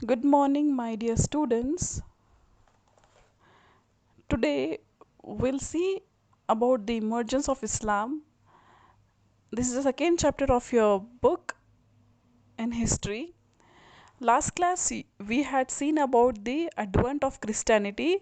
Good morning, my dear students. Today we'll see about the emergence of Islam. This is the second chapter of your book in history. Last class we had seen about the advent of Christianity.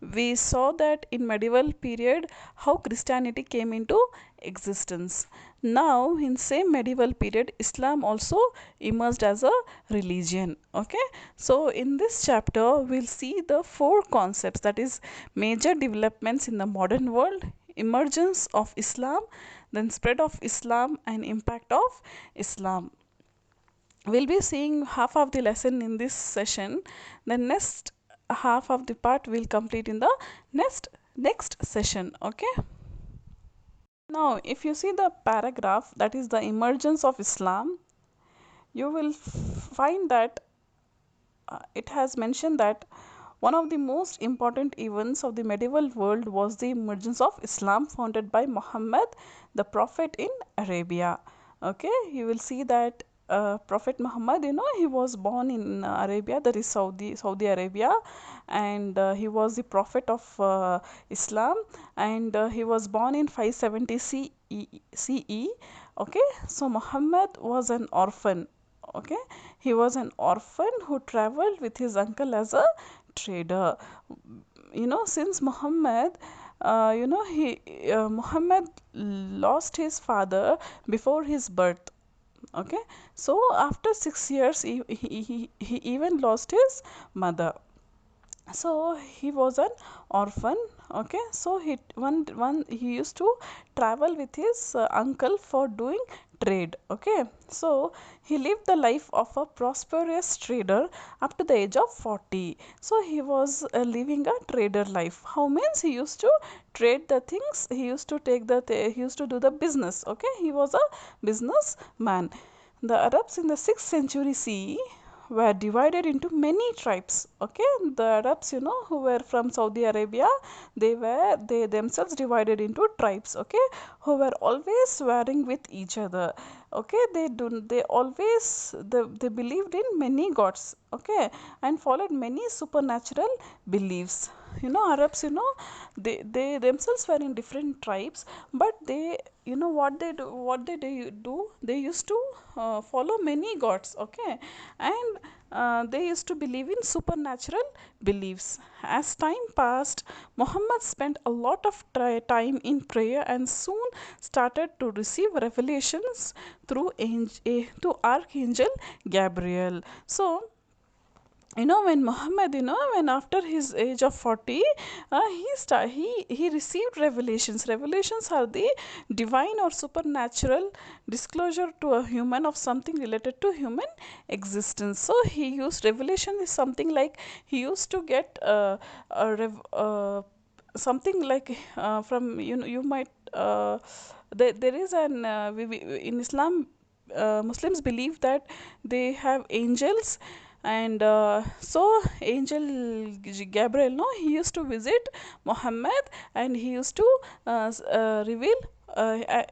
We saw that in medieval period how Christianity came into existence. Now in same medieval period Islam also emerged as a religion. Okay, so in this chapter we'll see the four concepts, that is major developments in the modern world, emergence of Islam, then spread of Islam and impact of Islam. We'll be seeing half of the lesson in this session. The next half of the part will complete in the next session. Okay, now if you see the paragraph, that is the emergence of Islam, you will find that it has mentioned that one of the most important events of the medieval world was the emergence of Islam founded by Muhammad, the prophet in Arabia. Okay, you will see that Prophet Muhammad, he was born in Arabia, that is Saudi Arabia, and he was the prophet of Islam, and he was born in 570 CE. Okay, so Muhammad was an orphan. Okay, he was an orphan who traveled with his uncle as a trader. Since Muhammad, he Muhammad lost his father before his birth. Okay, so after 6 years he even lost his mother, so he was an orphan. Okay, so he used to travel with his uncle for doing trade. Okay, so he lived the life of a prosperous trader up to the age of 40. So he was living a trader life. How means he used to trade the things, he used to take he used to do the business. Okay, he was a businessman. The Arabs in the 6th century CE were divided into many tribes. Okay, the Arabs, who were from Saudi Arabia, they themselves divided into tribes. Okay, who were always warring with each other. Okay, they always they believed in many gods. Okay, and followed many supernatural beliefs. Arabs, they themselves were in different tribes, but they, they used to follow many gods. Okay, and they used to believe in supernatural beliefs. As time passed, Muhammad spent a lot of time in prayer and soon started to receive revelations through to Archangel Gabriel. So when Muhammad, when after his age of 40, he received revelations are the divine or supernatural disclosure to a human of something related to human existence. So he used revelation is something like he used to get something like from, you might there is an in Islam, Muslims believe that they have angels, and so angel Gabriel, no, he used to visit Muhammad, and he used to reveal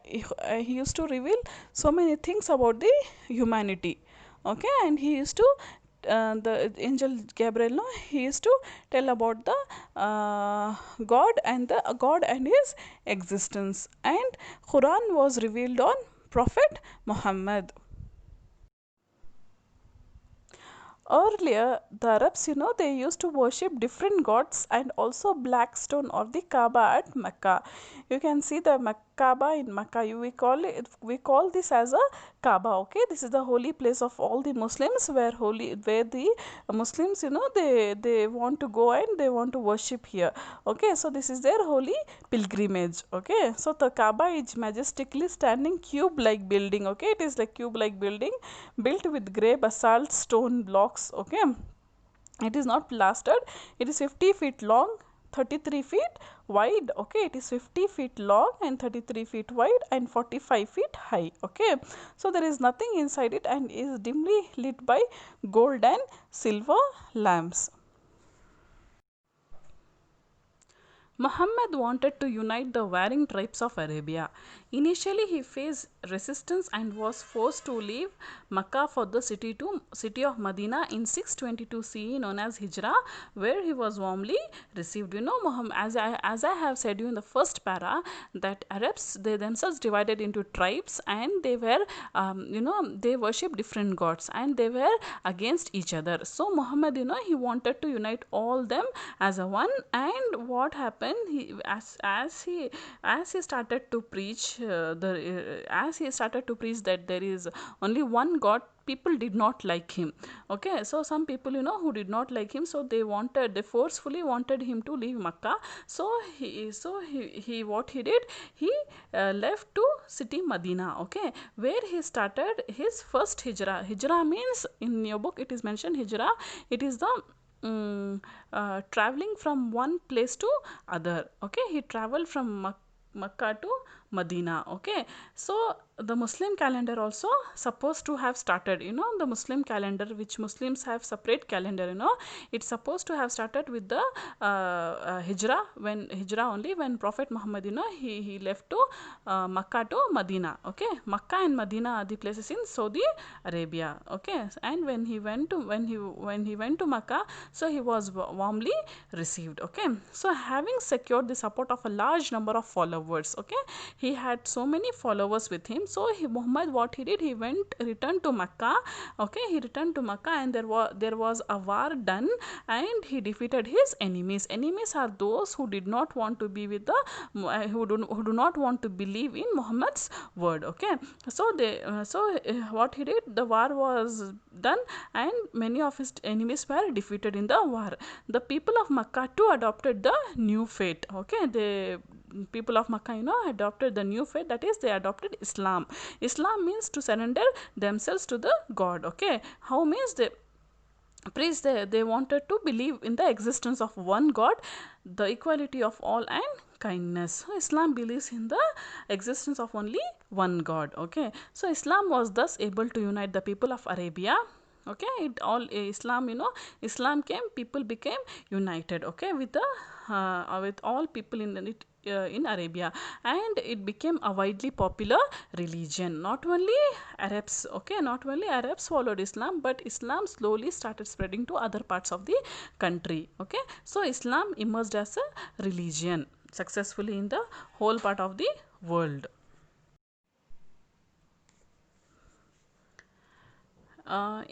he used to reveal so many things about the humanity. Okay, and he used to the angel Gabriel, no, he used to tell about the God and his existence, and Quran was revealed on Prophet Muhammad. Earlier, the Arabs, they used to worship different gods and also black stone or the Kaaba at Mecca. You can see the Kaaba in Mecca. We call this as a Kaaba. Okay, this is the holy place of all the Muslims, where the Muslims, they want to go and they want to worship here. Okay, so this is their holy pilgrimage. Okay, so the Kaaba is majestically standing cube-like building. Okay, it is like cube-like building built with grey basalt stone blocks. Okay, it is not plastered. It is 50 feet long, 33 feet wide. Okay, it is 50 feet long and 33 feet wide and 45 feet high. Okay, so there is nothing inside it and is dimly lit by gold and silver lamps. Muhammad wanted to unite the warring tribes of Arabia. Initially he faced resistance and was forced to leave Makkah for the city of Medina in 622 CE, known as Hijrah, where he was warmly received. You know, Muhammad, as I have said you in the first para, that Arabs, they themselves divided into tribes, and they were they worship different gods, and they were against each other. So Muhammad, he wanted to unite all them as a one. And what happened, as he started to preach as he started to preach that there is only one God, people did not like him. Okay, so some people, who did not like him, so they forcefully wanted him to leave Makkah. So he what he did, he left to city Medina, okay, where he started his first hijrah. Hijrah means, in your book it is mentioned, hijrah, it is the traveling from one place to other. Okay, he traveled from Makkah to Medina. Okay, so the Muslim calendar also supposed to have started, the Muslim calendar, which Muslims have separate calendar, it's supposed to have started with the hijrah, when Prophet Muhammad, he left to Makkah to Medina. Okay, Makkah and Medina are the places in Saudi Arabia. Okay, and when he went to Makkah, so he was warmly received. Okay, so having secured the support of a large number of followers, okay, he had so many followers with him. So Muhammad, what he did, he returned to Makkah. Okay, he returned to Makkah, and there was a war done, and he defeated his enemies are those who did not want to be with the who do not want to believe in Muhammad's word. Okay, what he did, the war was done, and many of his enemies were defeated in the war. The people of Makkah too adopted the new faith. Okay, the people of Makkah, adopted the new faith, that is, they adopted Islam. Islam means to surrender themselves to the God. Okay, how means they wanted to believe in the existence of one God, the equality of all, and kindness. So Islam believes in the existence of only one God. Okay, so Islam was thus able to unite the people of Arabia. Okay, Islam came, people became united. Okay, with all people in Arabia, and it became a widely popular religion. Not only Arabs, okay, not only Arabs followed Islam, but Islam slowly started spreading to other parts of the country. Okay, so Islam emerged as a religion successfully in the whole part of the world. uh,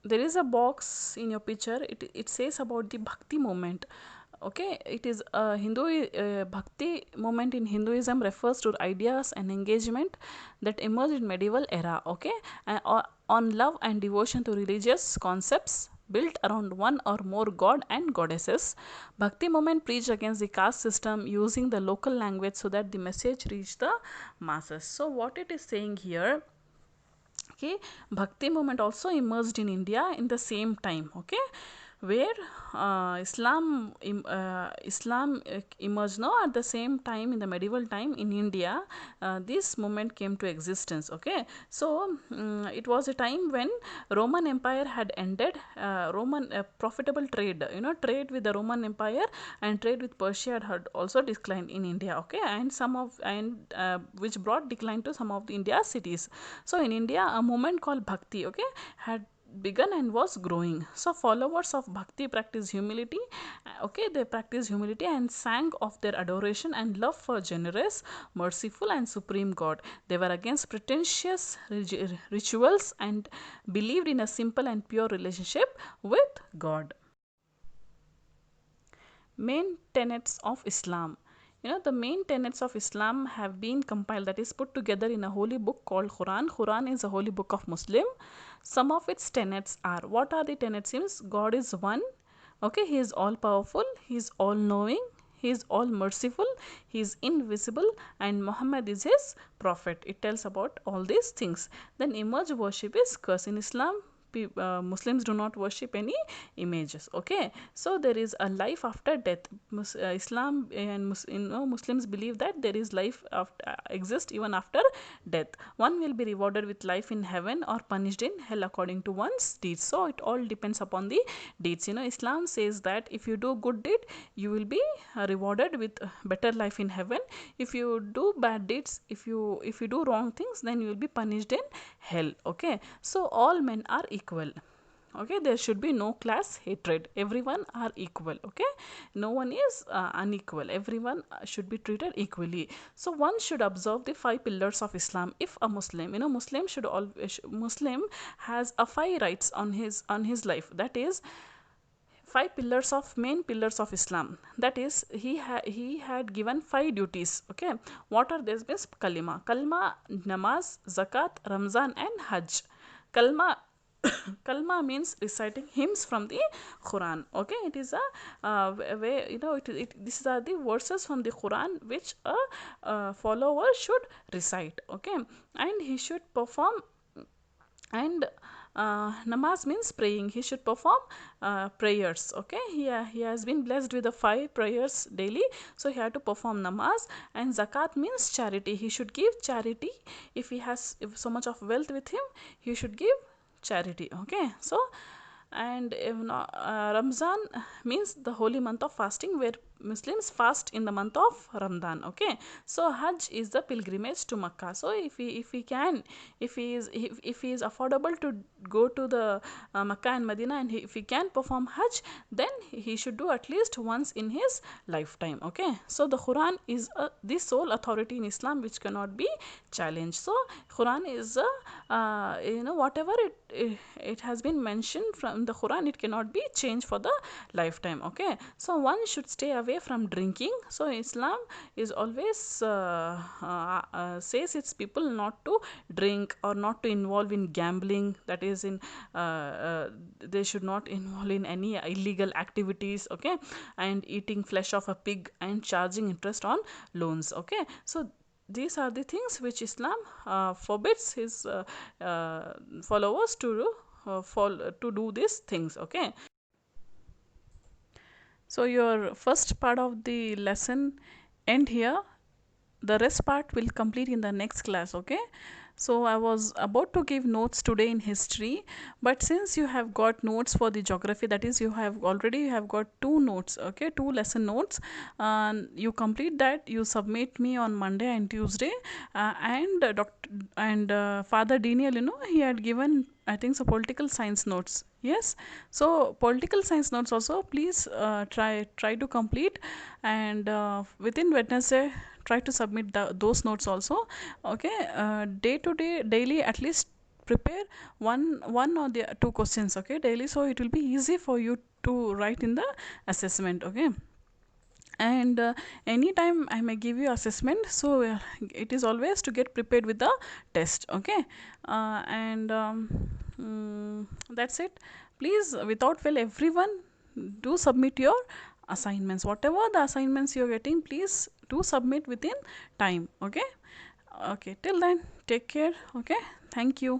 there is a box in your picture, it says about the bhakti movement. Okay, it is a bhakti movement in Hinduism refers to ideas and engagement that emerged in medieval era. Okay, on love and devotion to religious concepts built around one or more god and goddesses. Bhakti movement preached against the caste system, using the local language so that the message reached the masses. So what it is saying here, okay, bhakti movement also emerged in India in the same time. Okay, where Islam emerged now at the same time in the medieval time in India. This movement came to existence. Okay, so it was a time when Roman Empire had ended. Roman profitable trade, trade with the Roman Empire and trade with Persia had also declined in India. Okay, and which brought decline to some of the India cities. So in India, a movement called Bhakti, okay, had begun and was growing. So followers of Bhakti practice humility. Okay, they practice humility and sang of their adoration and love for generous, merciful, and supreme God. They were against pretentious rituals and believed in a simple and pure relationship with God. Main tenets of Islam. The main tenets of Islam have been compiled, that is put together in a holy book called Quran. Quran is a holy book of Muslim. Some of its tenets are, what are the tenets? Means God is one. Okay, He is all powerful, He is all knowing, He is all merciful, He is invisible, and Muhammad is His prophet. It tells about all these things. Then image worship is curse in Islam. Muslims do not worship any images. Okay, so there is a life after death. Islam and Muslims believe that there is life after, exist even after death. One will be rewarded with life in heaven or punished in hell according to one's deeds. So it all depends upon the deeds. Islam says that if you do good deed, you will be rewarded with better life in heaven. If you do bad deeds, if you do wrong things, then you will be punished in hell. Okay, so all men are equal. Okay, there should be no class hatred. Everyone are equal. Okay, no one is unequal. Everyone should be treated equally. So one should observe the five pillars of Islam. If a Muslim, Muslim should always, Muslim has a five rights on his life. That is five pillars of main pillars of Islam. That is, he had given five duties. Okay, what are these? Means kalma, namaz, zakat, Ramzan, and Hajj. Kalma kalma means reciting hymns from the Quran. Okay, it is a way, these are the verses from the Quran which a follower should recite. Okay, and he should perform. And namaz means praying. He should perform prayers. Okay, he has been blessed with the five prayers daily, so he had to perform namaz. And zakat means charity. He should give charity. If he has so much of wealth with him, he should give charity. Okay, so and Ramzan means the holy month of fasting, where Muslims fast in the month of Ramadan. Okay, so Hajj is the pilgrimage to Makkah. So if he is affordable to go to the Makkah and Medina, and if he can perform Hajj, then he should do at least once in his lifetime. Okay, so the Quran is the sole authority in Islam which cannot be challenged. So Quran is whatever it has been mentioned from the Quran, it cannot be changed for the lifetime. Okay, so one should stay away from drinking. So Islam is always says its people not to drink or not to involve in gambling. That is, in they should not involve in any illegal activities. Okay, and eating flesh of a pig and charging interest on loans. Okay, so these are the things which Islam forbids his followers to do these things. Okay, so your first part of the lesson end here. The rest part will complete in the next class. Okay, so I was about to give notes today in history, but since you have got notes for the geography, that is, you have got two notes. Okay, two lesson notes. You complete that, you submit me on Monday and Tuesday. And Father Daniel, he had given, I think, so political science notes. Yes, so political science notes also, please try to complete, and within Wednesday try to submit those notes also. Okay, day to day, daily, at least prepare one or the two questions. Okay, daily, so it will be easy for you to write in the assessment. Okay, and anytime I may give you assessment, so it is always to get prepared with the test. Okay, and that's it. Please, without fail, everyone do submit your assignments. Whatever the assignments you're getting, please do submit within time. Okay, okay, till then, take care. Okay, thank you.